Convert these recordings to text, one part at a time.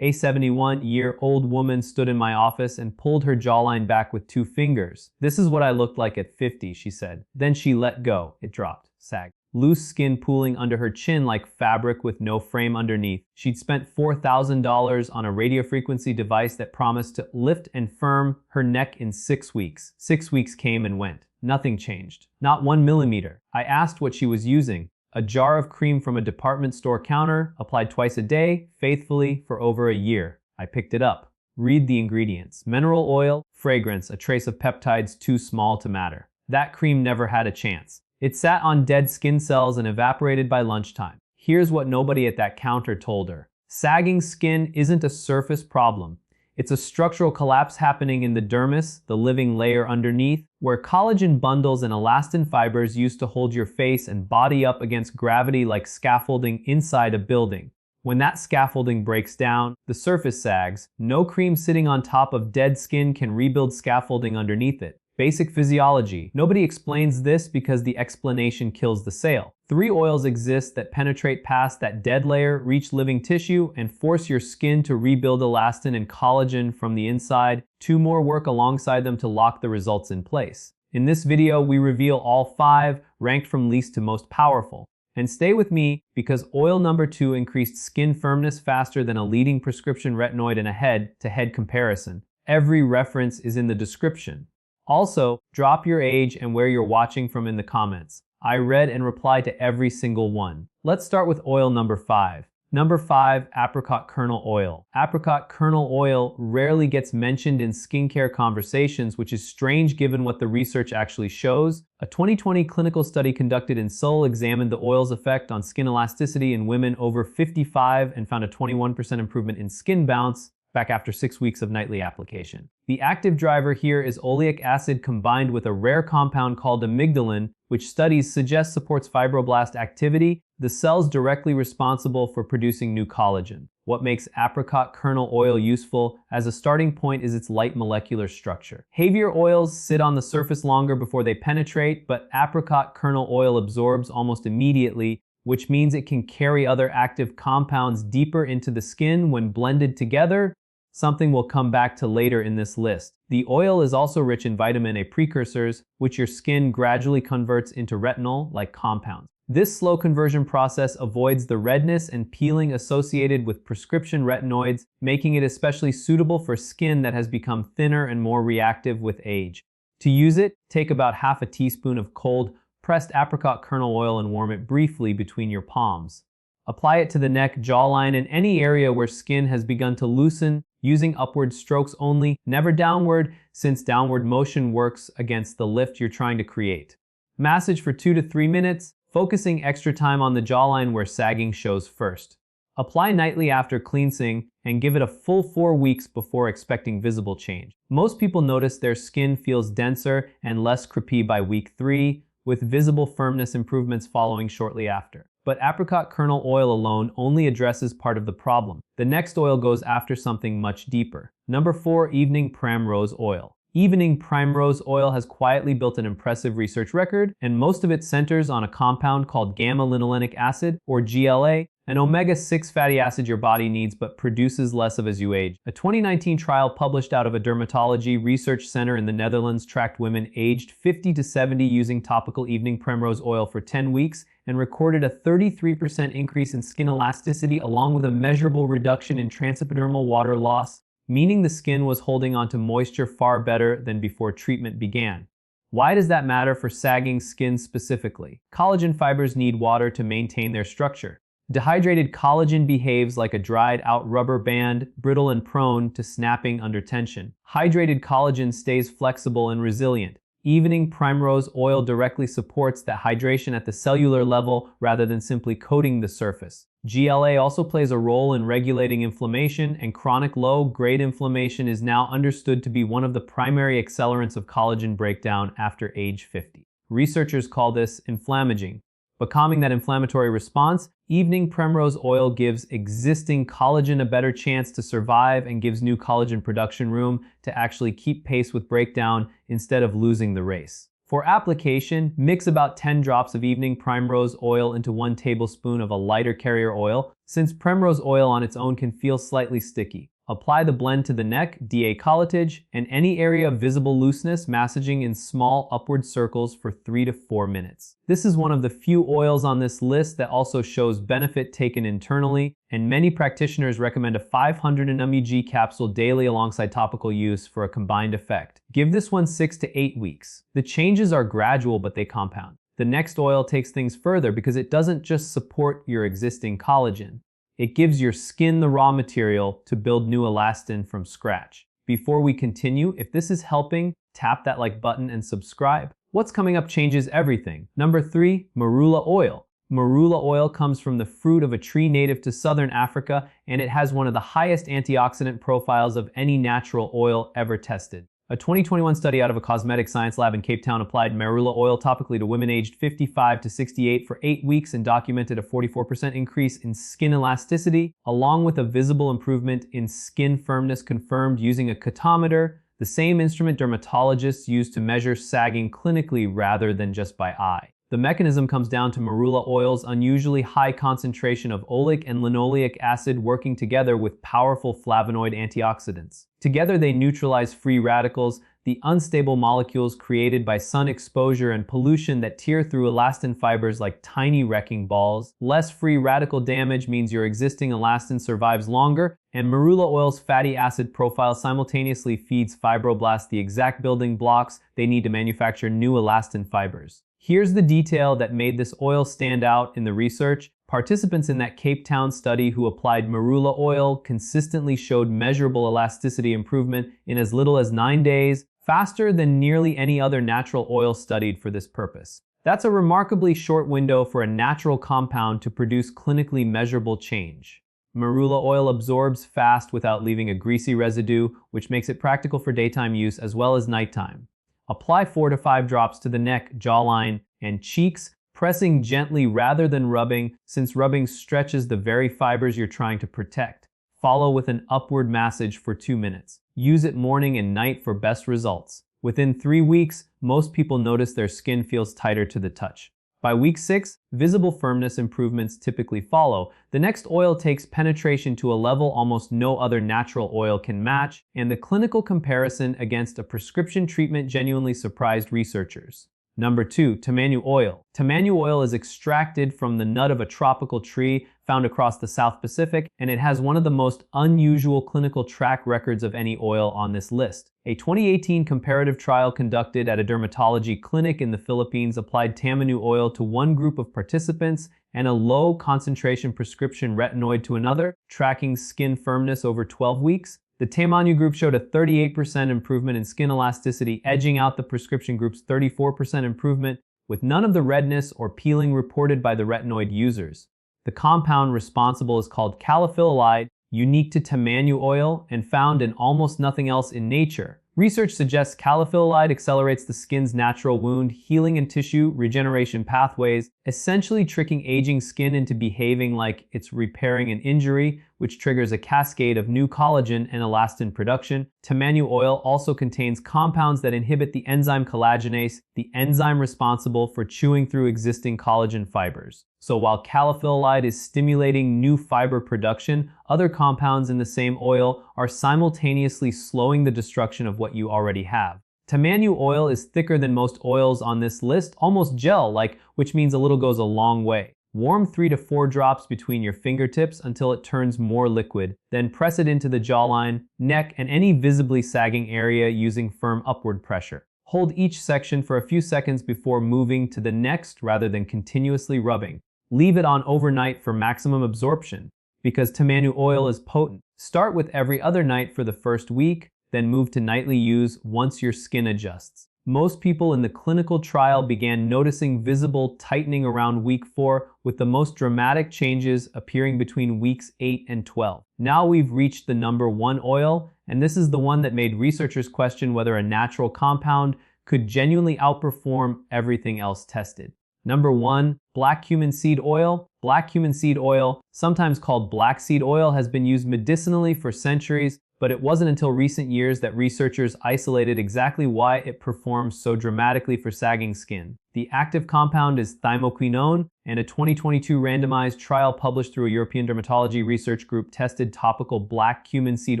A 71-year-old woman stood in my office and pulled her jawline back with 2 fingers. "This is what I looked like at 50, she said. Then she let go. It dropped. Sagged. Loose skin pooling under her chin like fabric with no frame underneath. She'd spent $4,000 on a radiofrequency device that promised to lift and firm her neck in 6 weeks. 6 weeks came and went. Nothing changed. Not 1 millimeter. I asked what she was using. A jar of cream from a department store counter, applied twice a day, faithfully for over a year. I picked it up. Read the ingredients. Mineral oil, fragrance, a trace of peptides too small to matter. That cream never had a chance. It sat on dead skin cells and evaporated by lunchtime. Here's what nobody at that counter told her. Sagging skin isn't a surface problem. It's a structural collapse happening in the dermis, the living layer underneath, where collagen bundles and elastin fibers used to hold your face and body up against gravity like scaffolding inside a building. When that scaffolding breaks down, the surface sags. No cream sitting on top of dead skin can rebuild scaffolding underneath it. Basic physiology. Nobody explains this because the explanation kills the sale. 3 oils exist that penetrate past that dead layer, reach living tissue, and force your skin to rebuild elastin and collagen from the inside. 2 more work alongside them to lock the results in place. In this video, we reveal all 5, ranked from least to most powerful. And stay with me because oil number 2 increased skin firmness faster than a leading prescription retinoid in a head-to-head comparison. Every reference is in the description. Also, drop your age and where you're watching from in the comments. I read and replied to every single one. Let's start with oil number 5. Number 5, Apricot Kernel Oil. Apricot Kernel Oil rarely gets mentioned in skincare conversations, which is strange given what the research actually shows. A 2020 clinical study conducted in Seoul examined the oil's effect on skin elasticity in women over 55 and found a 21% improvement in skin bounce back after 6 weeks of nightly application. The active driver here is oleic acid combined with a rare compound called amygdalin, which studies suggest supports fibroblast activity, the cells directly responsible for producing new collagen. What makes apricot kernel oil useful as a starting point is its light molecular structure. Heavier oils sit on the surface longer before they penetrate, but apricot kernel oil absorbs almost immediately, which means it can carry other active compounds deeper into the skin when blended together, something we'll come back to later in this list. The oil is also rich in vitamin A precursors, which your skin gradually converts into retinol-like compounds. This slow conversion process avoids the redness and peeling associated with prescription retinoids, making it especially suitable for skin that has become thinner and more reactive with age. To use it, take about half a teaspoon of cold, pressed apricot kernel oil and warm it briefly between your palms. Apply it to the neck, jawline, and any area where skin has begun to loosen, using upward strokes only, never downward, since downward motion works against the lift you're trying to create. Massage for 2 to 3 minutes, focusing extra time on the jawline where sagging shows first. Apply nightly after cleansing and give it a full 4 weeks before expecting visible change. Most people notice their skin feels denser and less crepey by week 3, with visible firmness improvements following shortly after. But apricot kernel oil alone only addresses part of the problem. The next oil goes after something much deeper. Number 4, Evening Primrose Oil. Evening Primrose Oil has quietly built an impressive research record, and most of it centers on a compound called gamma-linolenic acid, or GLA, an omega-6 fatty acid your body needs but produces less of as you age. A 2019 trial published out of a dermatology research center in the Netherlands tracked women aged 50 to 70 using topical Evening Primrose Oil for 10 weeks and recorded a 33% increase in skin elasticity along with a measurable reduction in transepidermal water loss, meaning the skin was holding onto moisture far better than before treatment began. Why does that matter for sagging skin specifically? Collagen fibers need water to maintain their structure. Dehydrated collagen behaves like a dried out rubber band, brittle and prone to snapping under tension. Hydrated collagen stays flexible and resilient. Evening Primrose Oil directly supports that hydration at the cellular level rather than simply coating the surface. GLA also plays a role in regulating inflammation, and chronic low-grade inflammation is now understood to be one of the primary accelerants of collagen breakdown after age 50. Researchers call this inflammaging. But calming that inflammatory response, Evening Primrose Oil gives existing collagen a better chance to survive and gives new collagen production room to actually keep pace with breakdown instead of losing the race. For application, mix about 10 drops of Evening Primrose Oil into 1 tablespoon of a lighter carrier oil, since primrose oil on its own can feel slightly sticky. Apply the blend to the neck, décolletage, and any area of visible looseness, massaging in small upward circles for 3 to 4 minutes. This is one of the few oils on this list that also shows benefit taken internally, and many practitioners recommend a 500 mg capsule daily alongside topical use for a combined effect. Give this one 6 to 8 weeks. The changes are gradual, but they compound. The next oil takes things further because it doesn't just support your existing collagen. It gives your skin the raw material to build new elastin from scratch. Before we continue, if this is helping, tap that like button and subscribe. What's coming up changes everything. Number 3, Marula Oil. Marula oil comes from the fruit of a tree native to southern Africa, and it has one of the highest antioxidant profiles of any natural oil ever tested. A 2021 study out of a cosmetic science lab in Cape Town applied Marula oil topically to women aged 55 to 68 for 8 weeks and documented a 44% increase in skin elasticity, along with a visible improvement in skin firmness confirmed using a cutometer, the same instrument dermatologists use to measure sagging clinically rather than just by eye. The mechanism comes down to Marula oil's unusually high concentration of oleic and linoleic acid working together with powerful flavonoid antioxidants. Together they neutralize free radicals, the unstable molecules created by sun exposure and pollution that tear through elastin fibers like tiny wrecking balls. Less free radical damage means your existing elastin survives longer, and Marula oil's fatty acid profile simultaneously feeds fibroblasts the exact building blocks they need to manufacture new elastin fibers. Here's the detail that made this oil stand out in the research. Participants in that Cape Town study who applied Marula oil consistently showed measurable elasticity improvement in as little as 9 days, faster than nearly any other natural oil studied for this purpose. That's a remarkably short window for a natural compound to produce clinically measurable change. Marula oil absorbs fast without leaving a greasy residue, which makes it practical for daytime use as well as nighttime. Apply 4 to 5 drops to the neck, jawline, and cheeks, pressing gently rather than rubbing, since rubbing stretches the very fibers you're trying to protect. Follow with an upward massage for 2 minutes. Use it morning and night for best results. Within 3 weeks, most people notice their skin feels tighter to the touch. By week 6, visible firmness improvements typically follow. The next oil takes penetration to a level almost no other natural oil can match, and the clinical comparison against a prescription treatment genuinely surprised researchers. Number 2, Tamanu Oil. Tamanu oil is extracted from the nut of a tropical tree found across the South Pacific, and it has one of the most unusual clinical track records of any oil on this list. A 2018 comparative trial conducted at a dermatology clinic in the Philippines applied Tamanu oil to one group of participants and a low concentration prescription retinoid to another, tracking skin firmness over 12 weeks. The Tamanu group showed a 38% improvement in skin elasticity, edging out the prescription group's 34% improvement, with none of the redness or peeling reported by the retinoid users. The compound responsible is called calophyllolide, unique to Tamanu oil and found in almost nothing else in nature. Research suggests calophyllolide accelerates the skin's natural wound healing and tissue regeneration pathways, essentially tricking aging skin into behaving like it's repairing an injury, which triggers a cascade of new collagen and elastin production. Tamanu oil also contains compounds that inhibit the enzyme collagenase, the enzyme responsible for chewing through existing collagen fibers. So while calophyllolide is stimulating new fiber production, other compounds in the same oil are simultaneously slowing the destruction of what you already have. Tamanu oil is thicker than most oils on this list, almost gel-like, which means a little goes a long way. Warm 3 to 4 drops between your fingertips until it turns more liquid. Then press it into the jawline, neck, and any visibly sagging area using firm upward pressure. Hold each section for a few seconds before moving to the next rather than continuously rubbing. Leave it on overnight for maximum absorption. Because Tamanu oil is potent, start with every other night for the first week, then move to nightly use once your skin adjusts. Most people in the clinical trial began noticing visible tightening around week 4, with the most dramatic changes appearing between weeks 8 and 12. Now we've reached the number 1 oil, and this is the one that made researchers question whether a natural compound could genuinely outperform everything else tested. Number 1, black cumin seed oil. Black cumin seed oil, sometimes called black seed oil, has been used medicinally for centuries, but it wasn't until recent years that researchers isolated exactly why it performs so dramatically for sagging skin. The active compound is thymoquinone, and a 2022 randomized trial published through a European dermatology research group tested topical black cumin seed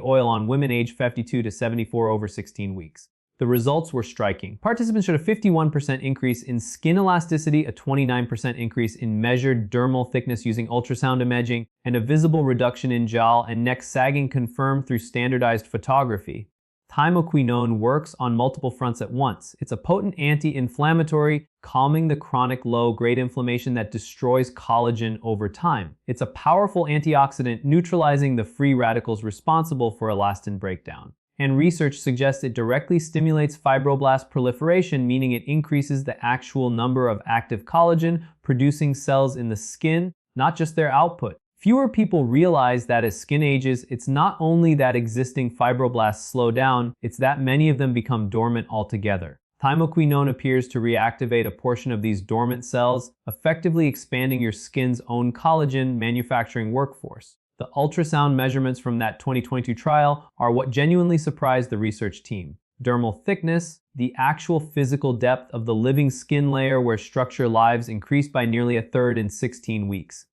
oil on women aged 52 to 74 over 16 weeks. The results were striking. Participants showed a 51% increase in skin elasticity, a 29% increase in measured dermal thickness using ultrasound imaging, and a visible reduction in jowl and neck sagging confirmed through standardized photography. Thymoquinone works on multiple fronts at once. It's a potent anti-inflammatory, calming the chronic low-grade inflammation that destroys collagen over time. It's a powerful antioxidant neutralizing the free radicals responsible for elastin breakdown. And research suggests it directly stimulates fibroblast proliferation, meaning it increases the actual number of active collagen-producing cells in the skin, not just their output. Fewer people realize that as skin ages, it's not only that existing fibroblasts slow down, it's that many of them become dormant altogether. Thymoquinone appears to reactivate a portion of these dormant cells, effectively expanding your skin's own collagen manufacturing workforce. The ultrasound measurements from that 2022 trial are what genuinely surprised the research team. Dermal thickness, the actual physical depth of the living skin layer where structure lives, increased by nearly a third in 16 weeks.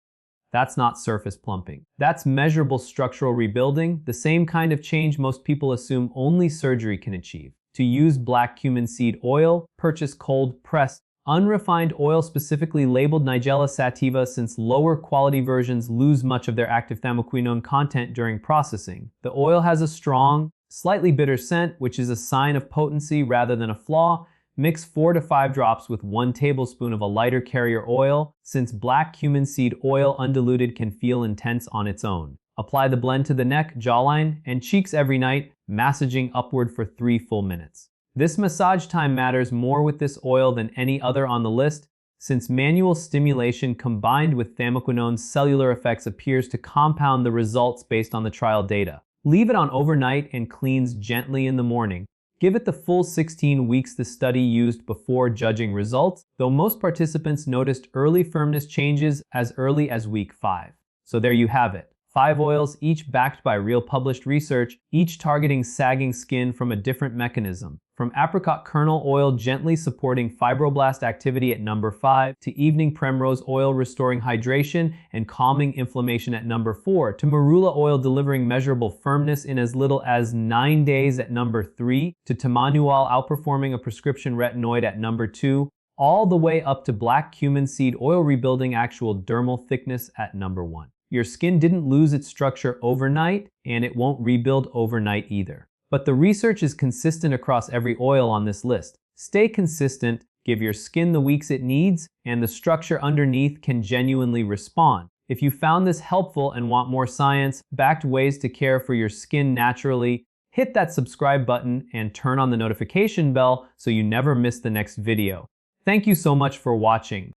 That's not surface plumping. That's measurable structural rebuilding, the same kind of change most people assume only surgery can achieve. To use black cumin seed oil, purchase cold-pressed, unrefined oil specifically labeled Nigella sativa, since lower quality versions lose much of their active thymoquinone content during processing. The oil has a strong, slightly bitter scent, which is a sign of potency rather than a flaw. Mix 4 to 5 drops with 1 tablespoon of a lighter carrier oil, since black cumin seed oil undiluted can feel intense on its own. Apply the blend to the neck, jawline, and cheeks every night, massaging upward for 3 full minutes. This massage time matters more with this oil than any other on the list, since manual stimulation combined with thymoquinone's cellular effects appears to compound the results based on the trial data. Leave it on overnight and cleans gently in the morning. Give it the full 16 weeks the study used before judging results, though most participants noticed early firmness changes as early as week 5. So there you have it. 5 oils, each backed by real published research, each targeting sagging skin from a different mechanism. From Apricot Kernel Oil gently supporting fibroblast activity at number 5, to Evening Primrose Oil restoring hydration and calming inflammation at number 4, to Marula Oil delivering measurable firmness in as little as 9 days at number 3, to Tamanu Oil outperforming a prescription retinoid at number 2, all the way up to black cumin seed oil rebuilding actual dermal thickness at number 1. Your skin didn't lose its structure overnight, and it won't rebuild overnight either. But the research is consistent across every oil on this list. Stay consistent, give your skin the weeks it needs, and the structure underneath can genuinely respond. If you found this helpful and want more science-backed ways to care for your skin naturally, hit that subscribe button and turn on the notification bell so you never miss the next video. Thank you so much for watching.